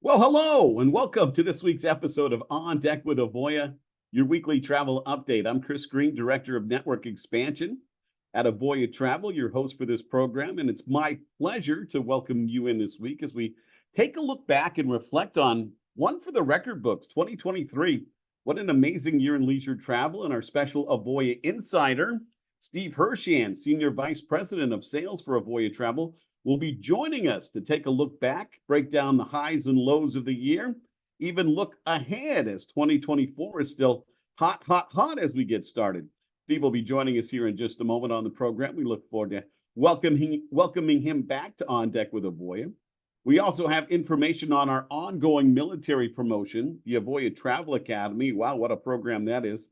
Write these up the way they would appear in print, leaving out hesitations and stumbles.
Well, hello and welcome to this week's episode of On Deck with Avoya, your weekly travel update. I'm Chris Green, Director of Network Expansion at Avoya Travel, your host for this program, and it's my pleasure to welcome you in this week as we take a look back and reflect on one for the record books, 2023. What an amazing year in leisure travel, and our special Avoya Insider, Steve Hirshan, Senior Vice President of Sales for Avoya Travel, will be joining us to take a look back, break down the highs and lows of the year, even look ahead as 2024 is still hot as we get started. Steve will be joining us here in just a moment on the program. We look forward to welcoming him back to On Deck with Avoya. We also have information on our ongoing military promotion, the Avoya Travel Academy. Wow, what a program that is.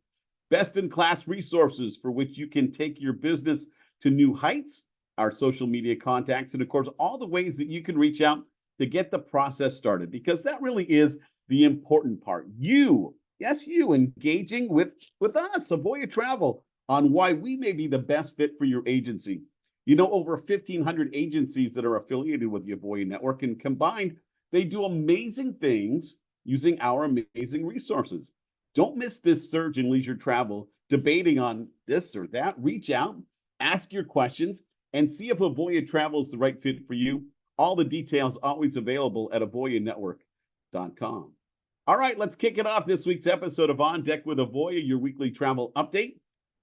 Best-in-class resources for which you can take your business to new heights, our social media contacts, and of course, all the ways that you can reach out to get the process started, because that really is the important part. You, yes, you engaging with us, Avoya Travel, on why we may be the best fit for your agency. You know, over 1,500 agencies that are affiliated with the Avoya Network, and combined, they do amazing things using our amazing resources. Don't miss this surge in leisure travel, debating on this or that. Reach out, ask your questions, and see if Avoya Travel is the right fit for you. All the details always available at avoyanetwork.com. All right, let's kick it off this week's episode of On Deck with Avoya, your weekly travel update,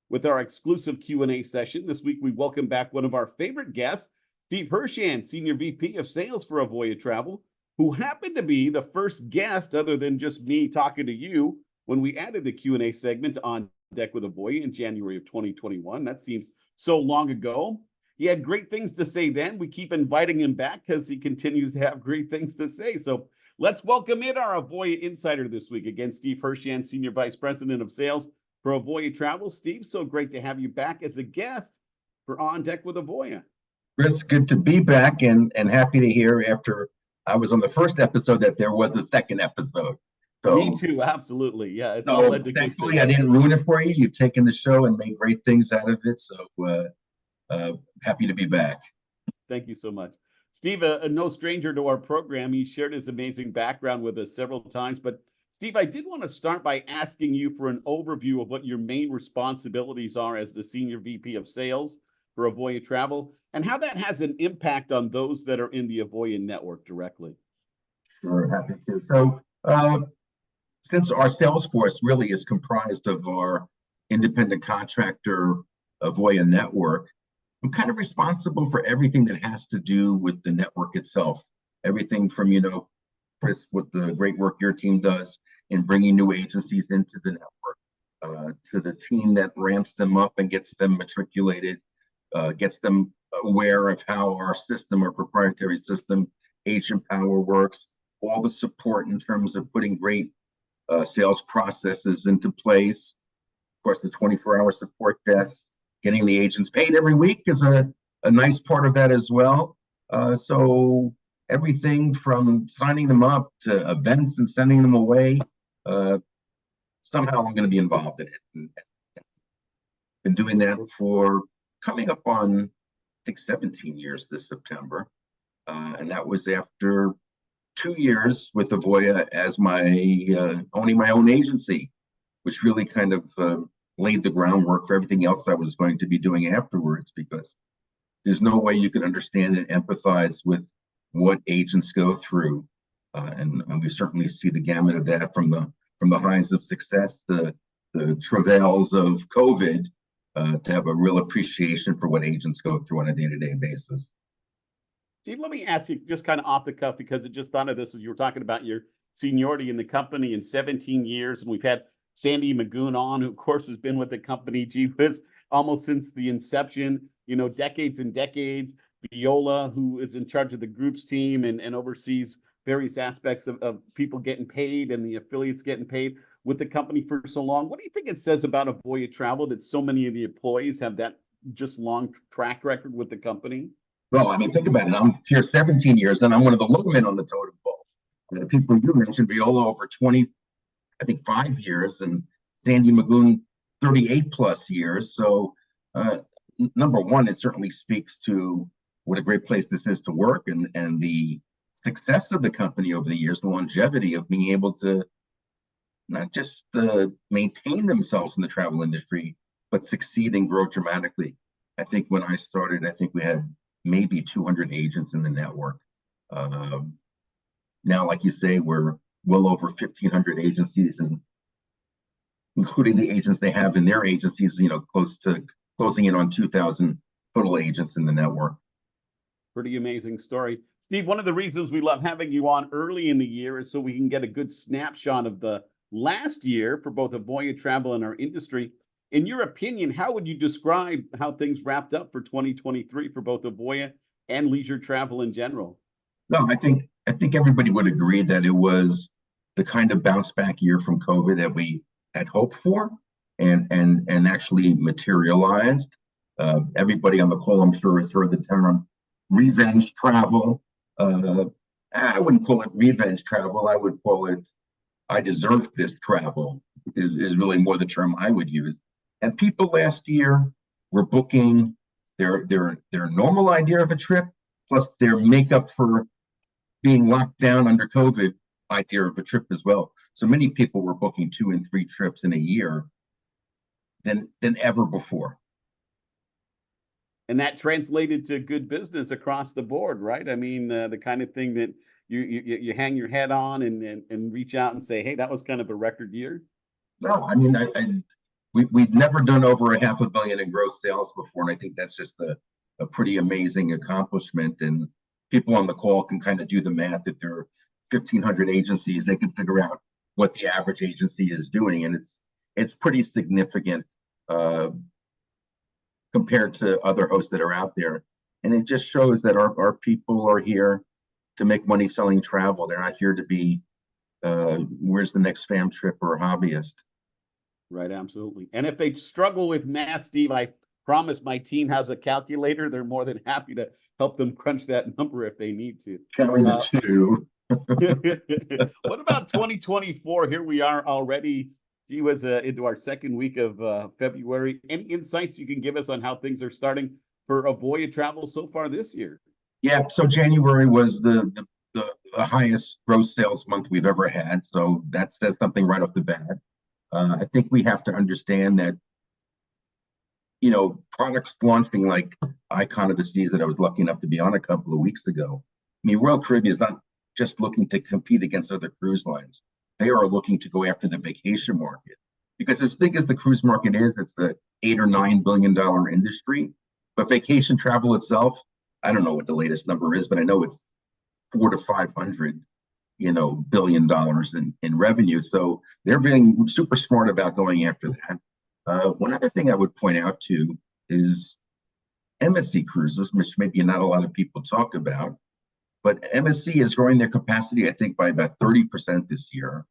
with our exclusive Q&A session. This week, we welcome back one of our favorite guests, Steve Hirshan, Senior VP of Sales for Avoya Travel, who happened to be the first guest, other than just me talking to you, when we added the Q&A segment On Deck with Avoya in January of 2021. That seems so long ago. He had great things to say then. We keep inviting him back because he continues to have great things to say. So let's welcome in our Avoya Insider this week. Again, Steve Hirshan, Senior Vice President of Sales for Avoya Travel. Steve, so great to have you back as a guest for On Deck with Avoya. Chris, good to be back and happy to hear after I was on the first episode that there was a second episode. So, me too, absolutely. Yeah, it's all led to thankfully I didn't ruin it for you. You've taken the show and made great things out of it. So happy to be back. Thank you so much. Steve, no stranger to our program. He shared his amazing background with us several times. But Steve, I did want to start by asking you for an overview of what your main responsibilities are as the Senior VP of Sales for Avoya Travel, and how that has an impact on those that are in the Avoya network directly. Sure, happy to. So since our sales force really is comprised of our independent contractor Avoya network, I'm kind of responsible for everything that has to do with the network itself. Everything from, Chris, what the great work your team does in bringing new agencies into the network, to the team that ramps them up and gets them matriculated, gets them aware of how our system, our proprietary system, Agent Power works, all the support in terms of putting great sales processes into place. Of course, the 24-hour support desk, getting the agents paid every week is a nice part of that as well. So everything from signing them up to events and sending them away, somehow I'm going to be involved in it. And been doing that for coming up on, I think, 17 years this September. And that was after 2 years with Avoya as owning my own agency, which really kind of laid the groundwork for everything else I was going to be doing afterwards, because there's no way you can understand and empathize with what agents go through. And we certainly see the gamut of that from the highs of success, the travails of COVID, to have a real appreciation for what agents go through on a day-to-day basis. Steve, let me ask you just kind of off the cuff, because I just thought of this as you were talking about your seniority in the company in 17 years. And we've had Sandy Magoon on, who of course has been with the company, almost since the inception, decades and decades. Viola, who is in charge of the groups team and oversees various aspects of people getting paid and the affiliates getting paid with the company for so long. What do you think it says about Avoya Travel that so many of the employees have that just long track record with the company? Well, I mean, think about it. I'm here 17 years, and I'm one of the low men on the totem pole. The people you mentioned, Viola over 20, I think 5 years, and Sandy Magoon 38 plus years. So number one, it certainly speaks to what a great place this is to work, and the success of the company over the years, the longevity of being able to not just maintain themselves in the travel industry, but succeed and grow dramatically. I think when I started, I think we had maybe 200 agents in the network. Now, like you say, we're well over 1,500 agencies, and including the agents they have in their agencies, close to closing in on 2,000 total agents in the network. Pretty amazing story. Steve, one of the reasons we love having you on early in the year is so we can get a good snapshot of the last year for both Avoya Travel and our industry. In your opinion, how would you describe how things wrapped up for 2023 for both Avoya and leisure travel in general? No, I think everybody would agree that it was the kind of bounce back year from COVID that we had hoped for and actually materialized. Everybody on the call, I'm sure, has heard the term revenge travel. I wouldn't call it revenge travel. I would call it I deserve this travel is really more the term I would use. And people last year were booking their normal idea of a trip plus their makeup for being locked down under COVID idea of a trip as well. So many people were booking 2 and 3 trips in a year than ever before. And that translated to good business across the board, right? I mean, the kind of thing that you hang your head on and reach out and say, hey, that was kind of a record year. No, I mean, we'd never done over $500 million in gross sales before, and I think that's just a pretty amazing accomplishment. And people on the call can kind of do the math. If there are 1,500 agencies, they can figure out what the average agency is doing, and it's pretty significant compared to other hosts that are out there. And it just shows that our people are here to make money selling travel. They're not here to be where's the next fam trip or hobbyist. Right, absolutely. And if they struggle with math, Steve, I promise my team has a calculator. They're more than happy to help them crunch that number if they need to. Carry the two. What about 2024? Here we are already. She was into our second week of February. Any insights you can give us on how things are starting for Avoya Travel so far this year? Yeah, so January was the highest gross sales month we've ever had. So that says something right off the bat. I think we have to understand that, products launching like Icon of the Seas that I was lucky enough to be on a couple of weeks ago. I mean, Royal Caribbean is not just looking to compete against other cruise lines. They are looking to go after the vacation market, because as big as the cruise market is, it's the $8 or $9 billion industry. But vacation travel itself, I don't know what the latest number is, but I know it's 400 to 500, $billion in revenue. So they're being super smart about going after that. One other thing I would point out too is MSC cruises, which maybe not a lot of people talk about, but MSC is growing their capacity, I think, by about 30% this year.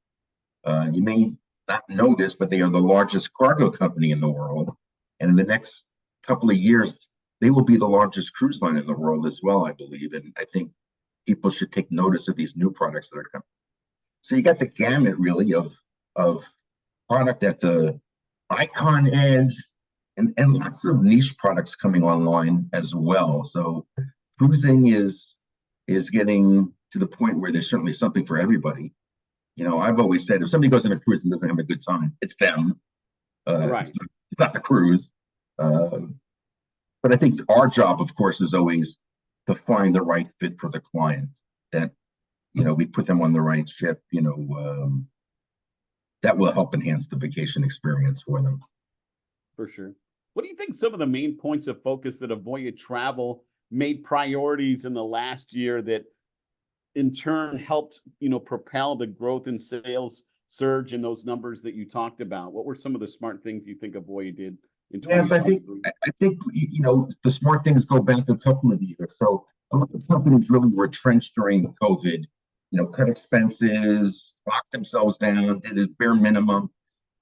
You may not know this, but they are the largest cargo company in the world. And in the next couple of years, they will be the largest cruise line in the world as well, I believe. And I think people should take notice of these new products that are coming. So you got the gamut, really, of product at the Icon edge and lots of niche products coming online as well. So cruising is getting to the point where there's certainly something for everybody. I've always said if somebody goes on a cruise and doesn't have a good time, it's them. Right. It's not the cruise. But I think our job, of course, is always to find the right fit for the client. That we put them on the right ship. That will help enhance the vacation experience for them. For sure. What do you think some of the main points of focus that Avoya Travel made priorities in the last year that in turn helped, propel the growth in sales surge in those numbers that you talked about? What were some of the smart things you think Avoya did in 2023? Yes, I think the smart things go back a couple of years. So a lot of companies really were retrenched during COVID, cut expenses, locked themselves down, did a bare minimum.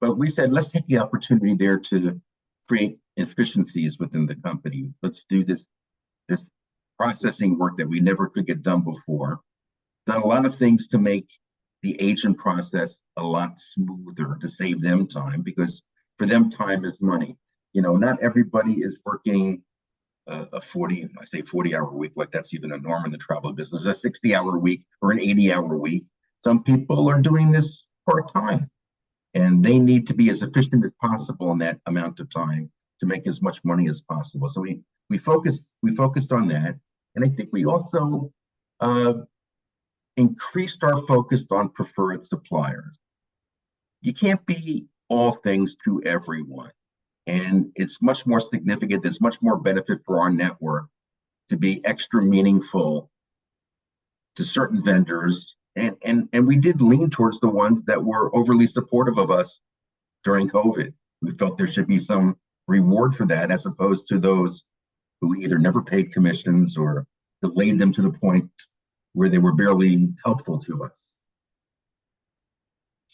But we said, let's take the opportunity there to create efficiencies within the company. Let's do this processing work that we never could get done before. Done a lot of things to make the agent process a lot smoother, to save them time, because for them, time is money. Not everybody is working a 40-hour week, like that's even a norm in the travel business, a 60-hour week or an 80-hour week. Some people are doing this part-time, and they need to be as efficient as possible in that amount of time to make as much money as possible. So we focused on that, and I think we also increased our focus on preferred suppliers. You can't be all things to everyone, and it's much more significant. There's much more benefit for our network to be extra meaningful to certain vendors, and we did lean towards the ones that were overly supportive of us during COVID. We felt there should be some reward for that, as opposed to those who either never paid commissions or delayed them to the point where they were barely helpful to us.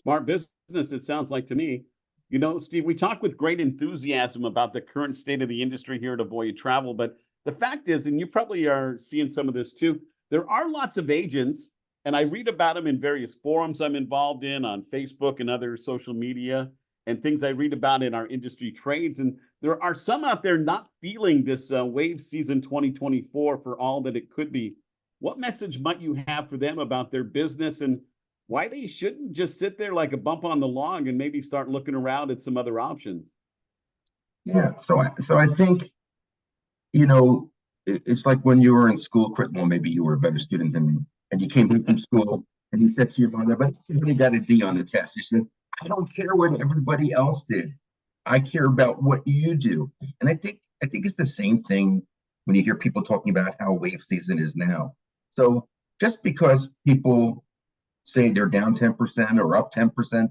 Smart business, it sounds like to me. You know, Steve, we talk with great enthusiasm about the current state of the industry here at Avoya Travel, but the fact is, and you probably are seeing some of this too, there are lots of agents, and I read about them in various forums I'm involved in on Facebook and other social media, and things I read about in our industry trades. And there are some out there not feeling this wave season 2024 for all that it could be. What message might you have for them about their business and why they shouldn't just sit there like a bump on the log and maybe start looking around at some other options? Yeah, so I think, you know, it's like when you were in school, well, maybe you were a better student than me, and you came home from school and you said to your mother, but you got a D on the test. You said, I don't care what everybody else did. I care about what you do. And I think it's the same thing when you hear people talking about how wave season is now. So just because people say they're down 10% or up 10%,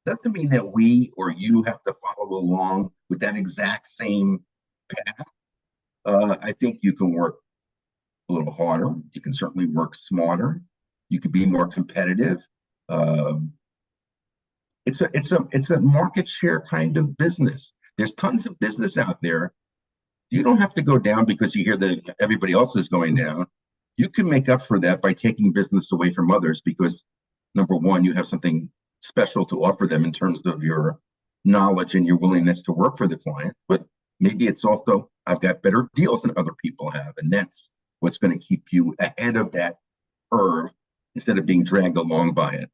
doesn't mean that we or you have to follow along with that exact same path. I think you can work a little harder. You can certainly work smarter. You could be more competitive. It's a market share kind of business. There's tons of business out there. You don't have to go down because you hear that everybody else is going down. You can make up for that by taking business away from others because, number one, you have something special to offer them in terms of your knowledge and your willingness to work for the client. But maybe it's also, I've got better deals than other people have. And that's what's going to keep you ahead of that curve instead of being dragged along by it.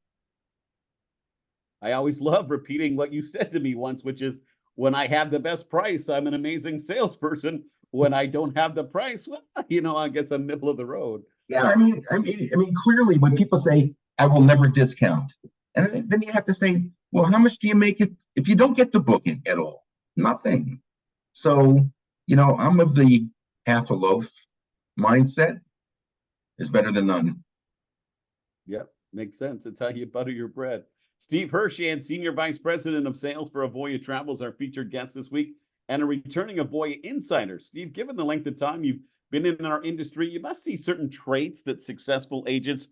I always love repeating what you said to me once, which is when I have the best price, I'm an amazing salesperson. When I don't have the price, well, you know, I guess I'm middle of the road. Yeah, clearly when people say, I will never discount, and then you have to say, well, how much do you make if you don't get the booking at all? Nothing. So, you know, I'm of the half a loaf mindset is better than none. Yep, makes sense. It's how you butter your bread. Steve Hirshan, Senior Vice President of Sales for Avoya Travel, is our featured guest this week, and a returning Avoya Insider. Steve, given the length of time you've been in our industry, you must see certain traits that successful agents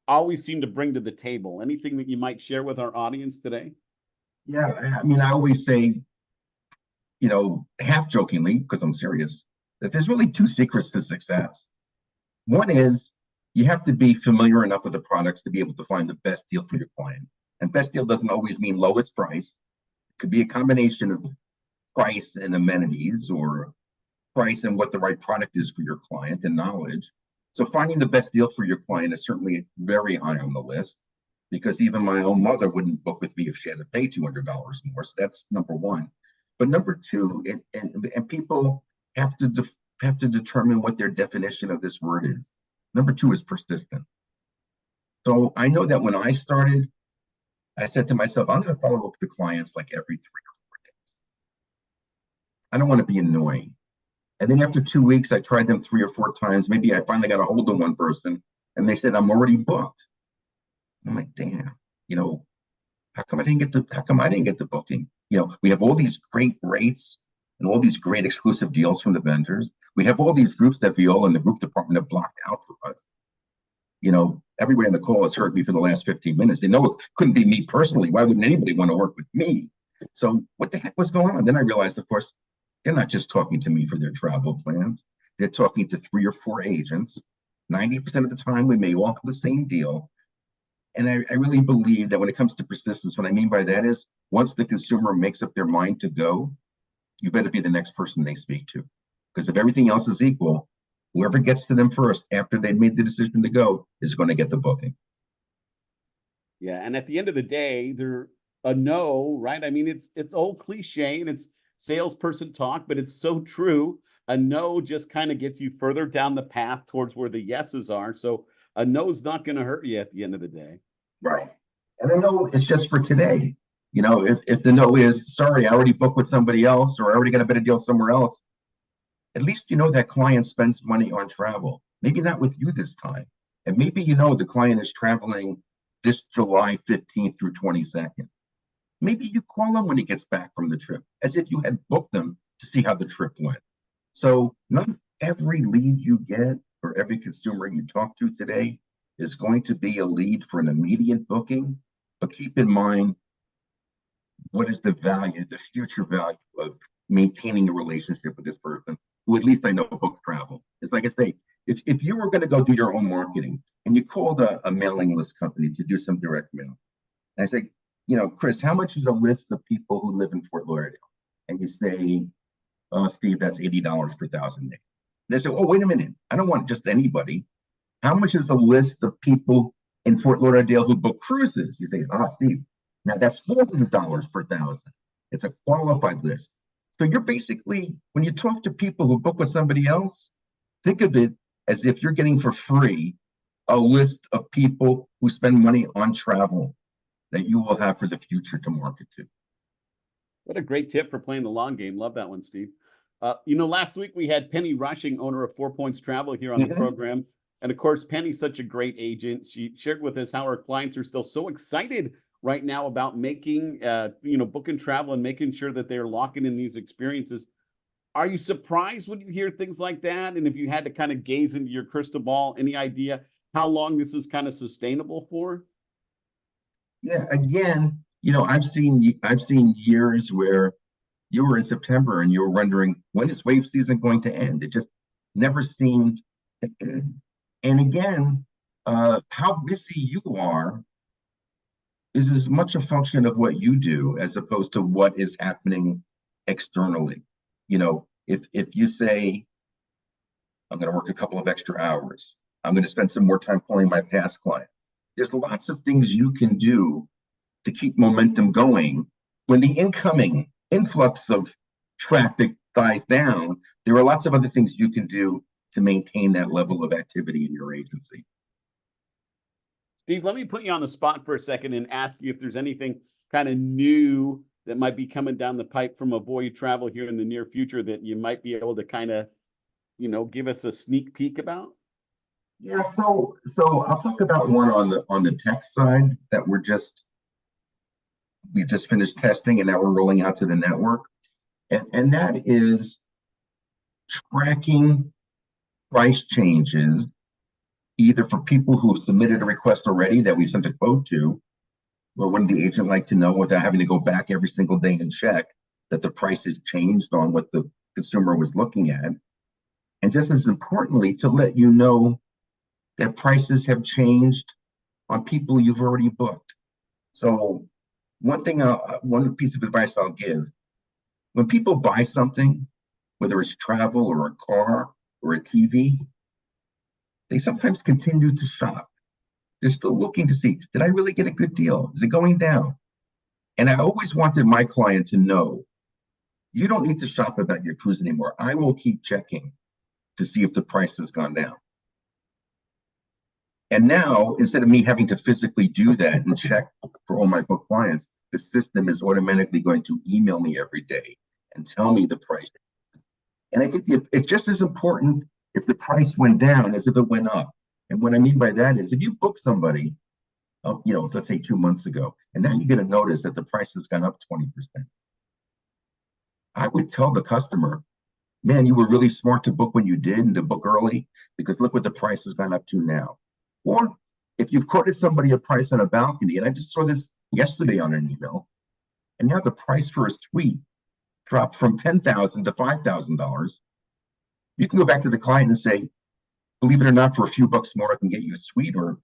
always seem to bring to the table. Anything that you might share with our audience today? Yeah, I mean, I always say, you know, half jokingly, because I'm serious, that there's really two secrets to success. One is you have to be familiar enough with the products to be able to find the best deal for your client. And best deal doesn't always mean lowest price. It could be a combination of price and amenities, or price and what the right product is for your client and knowledge. So finding the best deal for your client is certainly very high on the list, because even my own mother wouldn't book with me if she had to pay $200 more. So that's number one. But number two, and people have to determine what their definition of this word is. Number two is persistent. So I know that when I started, I said to myself, I'm going to follow up with the clients like every 3 or 4 days. I don't want to be annoying. And then after 2 weeks, I tried them 3 or 4 times. Maybe I finally got a hold of one person and they said, I'm already booked. I'm like, damn, you know, how come I didn't get the booking? You know, we have all these great rates and all these great exclusive deals from the vendors. We have all these groups that Viola and the group department have blocked out for us. You know, everybody on the call has heard me for the last 15 minutes. They know it couldn't be me personally. Why wouldn't anybody want to work with me? So what the heck was going on? Then I realized, of course, they're not just talking to me for their travel plans. They're talking to 3 or 4 agents. 90% of the time, we may all have the same deal. And I really believe that when it comes to persistence, what I mean by that is once the consumer makes up their mind to go, you better be the next person they speak to, Because if everything else is equal, whoever gets to them first after they've made the decision to go is going to get the booking. Yeah, and at the end of the day, they're a no, right? I mean, it's old cliche and it's salesperson talk, but it's so true. A no just kind of gets you further down the path towards where the yeses are. So a no is not going to hurt you at the end of the day. Right. And I know it's just for today. If the no is, sorry, I already booked with somebody else, or I already got a better deal somewhere else, at least that client spends money on travel. Maybe not with you this time. And maybe the client is traveling this July 15th through 22nd. Maybe you call him when he gets back from the trip, as if you had booked them to see how the trip went. So not every lead you get or every consumer you talk to today is going to be a lead for an immediate booking, but keep in mind, what is the value, the future value of maintaining a relationship with this person who at least I know book travel? It's like I say, if you were going to go do your own marketing and you called a mailing list company to do some direct mail, and I say, Chris, how much is a list of people who live in Fort Lauderdale? And you say, oh, Steve, that's $80 per thousand names. They say, oh, wait a minute, I don't want just anybody. How much is a list of people in Fort Lauderdale who book cruises? You say, Steve, now that's $400 per thousand. It's a qualified list. So you're basically, when you talk to people who book with somebody else, think of it as if you're getting for free a list of people who spend money on travel that you will have for the future to market to. What a great tip for playing the long game. Love that one, Steve. Last week we had Penny Rushing, owner of 4 Points Travel, here on the program. And of course, Penny's such a great agent. She shared with us how her clients are still so excited right now about making, booking travel and making sure that they're locking in these experiences. Are you surprised when you hear things like that? And if you had to kind of gaze into your crystal ball, any idea how long this is kind of sustainable for? Yeah, again, I've seen years where you were in September and you were wondering, when is wave season going to end? It just never seemed to end. And again, how busy you are is as much a function of what you do as opposed to what is happening externally. If you say, I'm going to work a couple of extra hours, I'm going to spend some more time calling my past clients. There's lots of things you can do to keep momentum going. When the incoming influx of traffic dies down, there are lots of other things you can do to maintain that level of activity in your agency. Steve, let me put you on the spot for a second and ask you if there's anything kind of new that might be coming down the pipe from Avoya Travel here in the near future that you might be able to kind of, give us a sneak peek about. Yeah, so I'll talk about one on the tech side that we just finished testing and now we're rolling out to the network. And that is tracking price changes, either for people who have submitted a request already that we sent a quote to, or wouldn't the agent like to know without having to go back every single day and check that the price has changed on what the consumer was looking at? And just as importantly, to let you know that prices have changed on people you've already booked. So one piece of advice I'll give, when people buy something, whether it's travel or a car or a TV, they sometimes continue to shop. They're still looking to see, did I really get a good deal? Is it going down? And I always wanted my client to know, you don't need to shop about your cruise anymore. I will keep checking to see if the price has gone down. And now, instead of me having to physically do that and check for all my book clients, the system is automatically going to email me every day and tell me the price. And I think it's just as important if the price went down as if it went up. And what I mean by that is if you book somebody, let's say 2 months ago, and now you get a notice that the price has gone up 20%. I would tell the customer, man, you were really smart to book when you did and to book early, because look what the price has gone up to now. Or if you've quoted somebody a price on a balcony, and I just saw this yesterday on an email, and now the price for a suite dropped from $10,000 to $5,000, you can go back to the client and say, believe it or not, for a few bucks more, I can get you a suite, or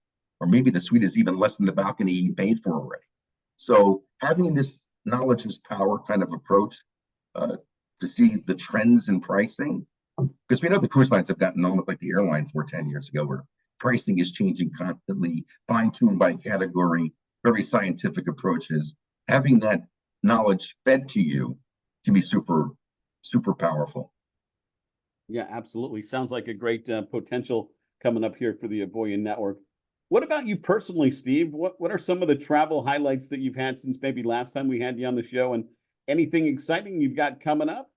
maybe the suite is even less than the balcony you paid for already. So having this knowledge is power kind of approach to see the trends in pricing Because we know the cruise lines have gotten almost like the airlines were 10 years ago, where pricing is changing constantly, fine-tuned by category, very scientific approaches. Having that knowledge fed to you can be super, super powerful. Yeah, absolutely. Sounds like a great potential coming up here for the Avoya network. What about you personally, Steve? What are some of the travel highlights that you've had since maybe last time we had you on the show, and anything exciting you've got coming up?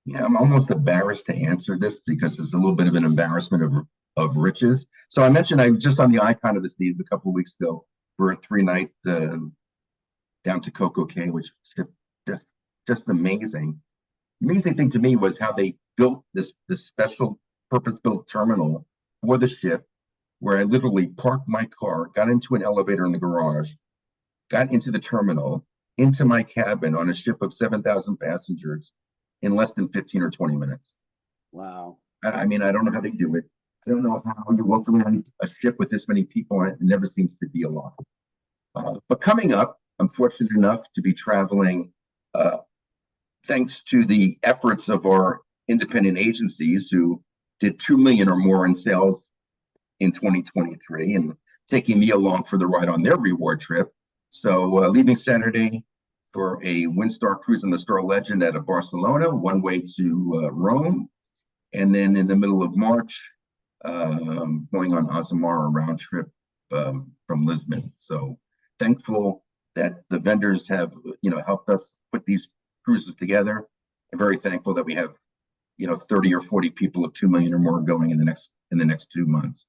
Yeah, I'm almost embarrassed to answer this because it's a little bit of an embarrassment of riches. So I mentioned I was just on the icon of the Steve a couple of weeks ago for a 3-night down to Coco Cay, which is just just amazing. Amazing thing to me was how they built this special purpose-built terminal for the ship, where I literally parked my car, got into an elevator in the garage, got into the terminal, into my cabin on a ship of 7,000 passengers in less than 15 or 20 minutes. Wow. I mean, I don't know how they do it. I don't know how you walk around a ship with this many people on it. It never seems to be a lot. But coming up, I'm fortunate enough to be traveling uh, thanks to the efforts of our independent agencies who did 2 million or more in sales in 2023 and taking me along for the ride on their reward trip. So leaving Saturday for a Windstar cruise on the Star Legend out of Barcelona, one way to Rome, and then in the middle of March, going on Azamara round trip from Lisbon. So thankful that the vendors have, helped us put these cruises together. I'm very thankful that we have, 30 or 40 people of 2 million or more going in the next 2 months.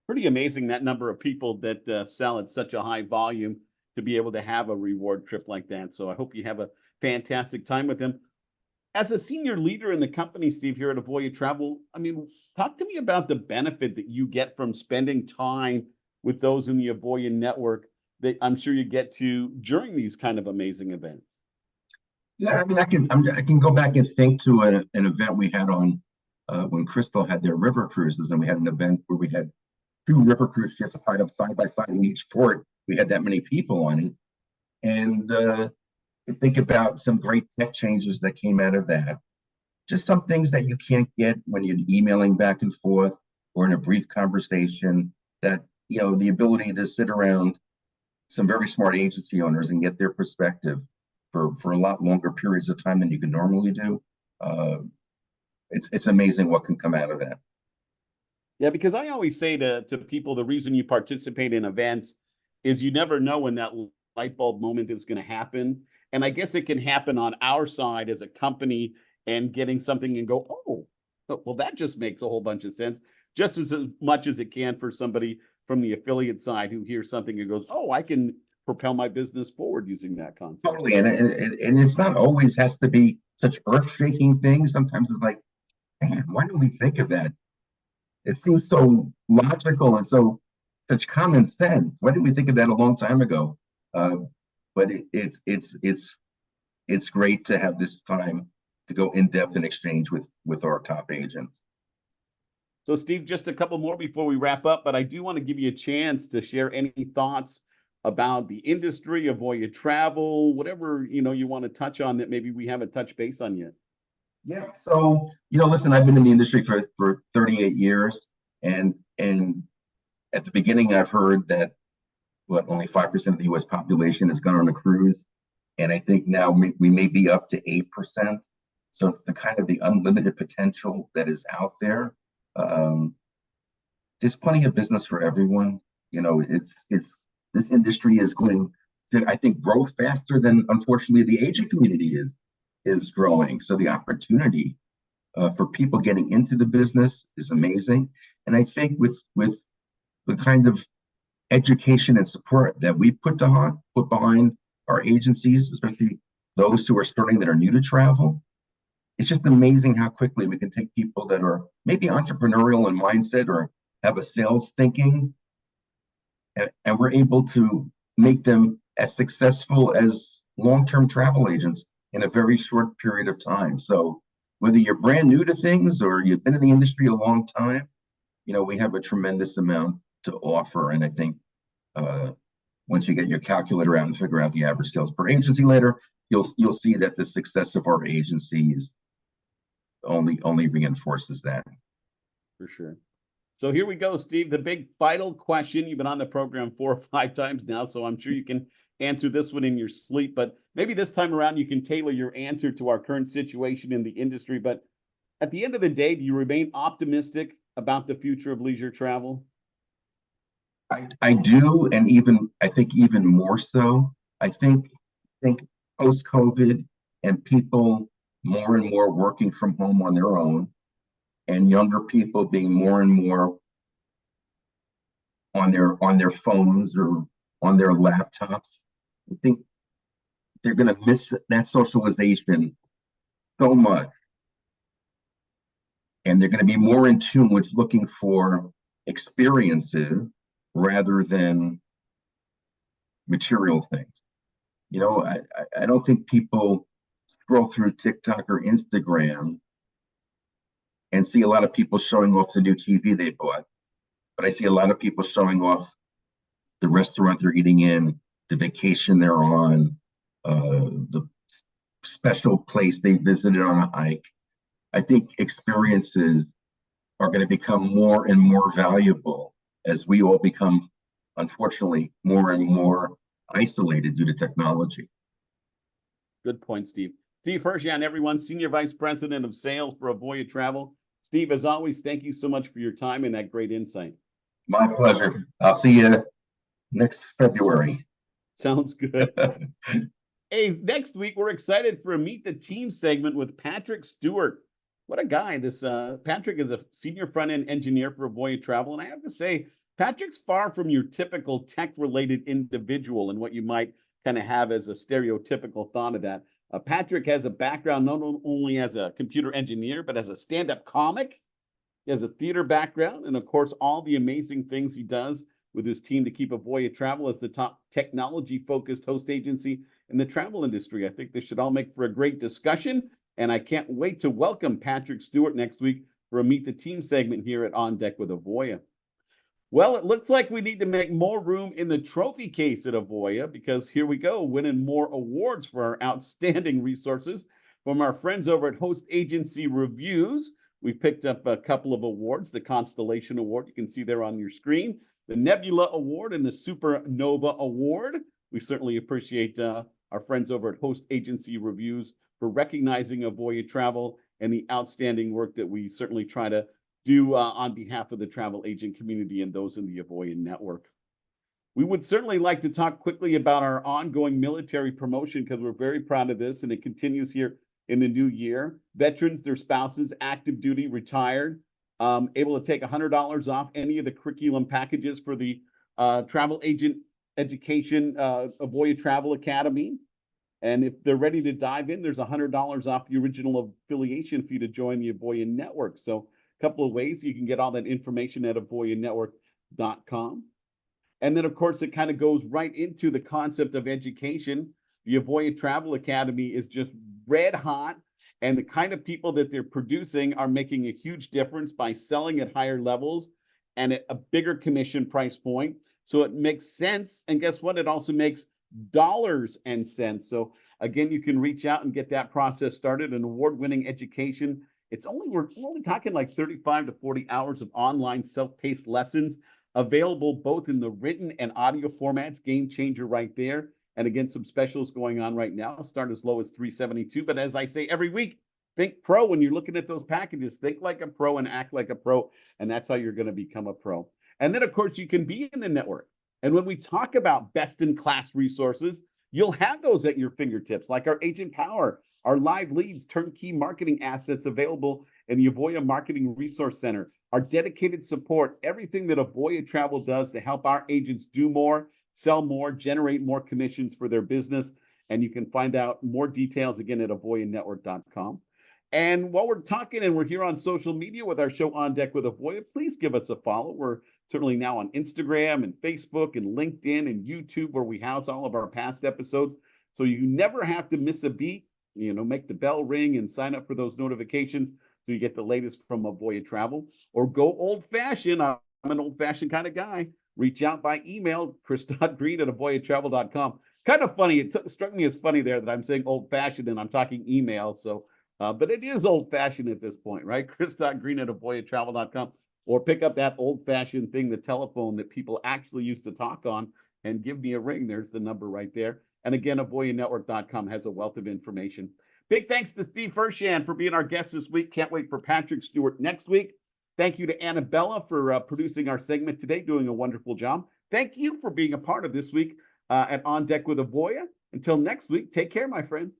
Pretty amazing that number of people that sell at such a high volume to be able to have a reward trip like that. So I hope you have a fantastic time with them. As a senior leader in the company, Steve, here at Avoya Travel, I mean, talk to me about the benefit that you get from spending time with those in the Avoya network that I'm sure you get to during these kind of amazing events. Yeah, I mean, I can go back and think to an event we had on when Crystal had their river cruises, and we had an event where we had 2 river cruise ships tied up side by side in each port. We had that many people on it, and think about some great tech changes that came out of that. Just some things that you can't get when you're emailing back and forth or in a brief conversation. That the ability to sit around some very smart agency owners and get their perspective for a lot longer periods of time than you can normally do. Uh, it's amazing what can come out of that. Yeah, because I always say to people the reason you participate in events is you never know when that light bulb moment is going to happen. And I guess it can happen on our side as a company and getting something and go, oh, well, that just makes a whole bunch of sense, just as much as it can for somebody from the affiliate side who hears something and goes, oh, I can propel my business forward using that concept. Totally, and it's not always has to be such earth-shaking things. Sometimes it's like, man, why didn't we think of that? It seems so logical and so such common sense. Why didn't we think of that a long time ago? Uh, but it's great to have this time to go in depth and exchange with our top agents. So, Steve, just a couple more before we wrap up, but I do want to give you a chance to share any thoughts about the industry, Avoya Travel, whatever you want to touch on that maybe we haven't touched base on yet. Yeah. So listen, I've been in the industry for 38 years, and at the beginning, I've heard that only 5% of the U.S. population has gone on a cruise, and I think now we may be up to 8%. So it's the kind of the unlimited potential that is out there. There's plenty of business for everyone. It's this industry is going to, I think, grow faster than unfortunately the agent community is growing. So the opportunity for people getting into the business is amazing, and I think with the kind of education and support that we put behind our agencies, especially those who are starting that are new to travel, it's just amazing how quickly we can take people that are maybe entrepreneurial in mindset or have a sales thinking, and we're able to make them as successful as long-term travel agents in a very short period of time. So whether you're brand new to things or you've been in the industry a long time, we have a tremendous amount to offer. And I think once you get your calculator out and figure out the average sales per agency later, you'll see that the success of our agencies only reinforces that. For sure. So here we go, Steve. The big final question. You've been on the program 4 or 5 times now, so I'm sure you can answer this one in your sleep. But maybe this time around you can tailor your answer to our current situation in the industry. But at the end of the day, do you remain optimistic about the future of leisure travel? I do, and I think even more so. I think post COVID and people more and more working from home on their own, and younger people being more and more on their phones or on their laptops. I think they're going to miss that socialization so much, and they're going to be more in tune with looking for experiences rather than material things. I don't think people scroll through TikTok or Instagram and see a lot of people showing off the new TV they bought, but I see a lot of people showing off the restaurant they're eating in, the vacation they're on, the special place they visited on a hike. I think experiences are going to become more and more valuable as we all become, unfortunately, more and more isolated due to technology. Good point, Steve. Steve Hirshan, everyone, Senior Vice President of Sales for Avoya Travel. Steve, as always, thank you so much for your time and that great insight. My pleasure. I'll see you next February. Sounds good. Hey, next week we're excited for a Meet the Team segment with Patrick Stewart. What a guy. This Patrick is a senior front-end engineer for Avoya Travel, and I have to say, Patrick's far from your typical tech-related individual and what you might kind of have as a stereotypical thought of that. Patrick has a background not only as a computer engineer, but as a stand-up comic. He has a theater background, and of course, all the amazing things he does with his team to keep Avoya Travel as the top technology-focused host agency in the travel industry. I think this should all make for a great discussion, and I can't wait to welcome Patrick Stewart next week for a Meet the Team segment here at On Deck with Avoya. Well, it looks like we need to make more room in the trophy case at Avoya because here we go, winning more awards for our outstanding resources from our friends over at Host Agency Reviews. We picked up a couple of awards, the Constellation Award, you can see there on your screen, the Nebula Award and the Supernova Award. We certainly appreciate our friends over at Host Agency Reviews for recognizing Avoya Travel and the outstanding work that we certainly try to do on behalf of the travel agent community and those in the Avoya network. We would certainly like to talk quickly about our ongoing military promotion because we're very proud of this and it continues here in the new year. Veterans, their spouses, active duty, retired, able to take $100 off any of the curriculum packages for the travel agent education Avoya Travel Academy. And if they're ready to dive in, there's $100 off the original affiliation fee to join the Avoya network. So a couple of ways you can get all that information at avoyanetwork.com. And then, of course, it kind of goes right into the concept of education. The Avoya Travel Academy is just red hot, and the kind of people that they're producing are making a huge difference by selling at higher levels and at a bigger commission price point. So it makes sense. And guess what? It also makes dollars and cents. So again, you can reach out and get that process started. An award-winning education. We're only talking like 35 to 40 hours of online self-paced lessons available both in the written and audio formats. Game changer right there. And again, some specials going on right now. Start as low as $372. But as I say every week, think pro when you're looking at those packages. Think like a pro and act like a pro. And that's how you're going to become a pro. And then, of course, you can be in the network. And when we talk about best-in-class resources, you'll have those at your fingertips, like our Agent Power, our live leads, turnkey marketing assets available in the Avoya Marketing Resource Center, our dedicated support, everything that Avoya Travel does to help our agents do more, sell more, generate more commissions for their business. And you can find out more details again at avoyanetwork.com. And while we're talking and we're here on social media with our show On Deck with Avoya, please give us a follow. We're certainly now on Instagram and Facebook and LinkedIn and YouTube where we house all of our past episodes. So you never have to miss a beat. Make the bell ring and sign up for those notifications so you get the latest from Avoya Travel. Or go old-fashioned. I'm an old-fashioned kind of guy. Reach out by email, chris.green@avoyatravel.com. Kind of funny. It struck me as funny there that I'm saying old-fashioned and I'm talking email. So But it is old-fashioned at this point, right? Chris.green@avoyatravel.com, or pick up that old-fashioned thing, the telephone that people actually used to talk on, and give me a ring. There's the number right there. And again, avoyanetwork.com has a wealth of information. Big thanks to Steve Hirshan for being our guest this week. Can't wait for Patrick Stewart next week. Thank you to Annabella for producing our segment today, doing a wonderful job. Thank you for being a part of this week at On Deck with Avoya. Until next week, take care, my friend.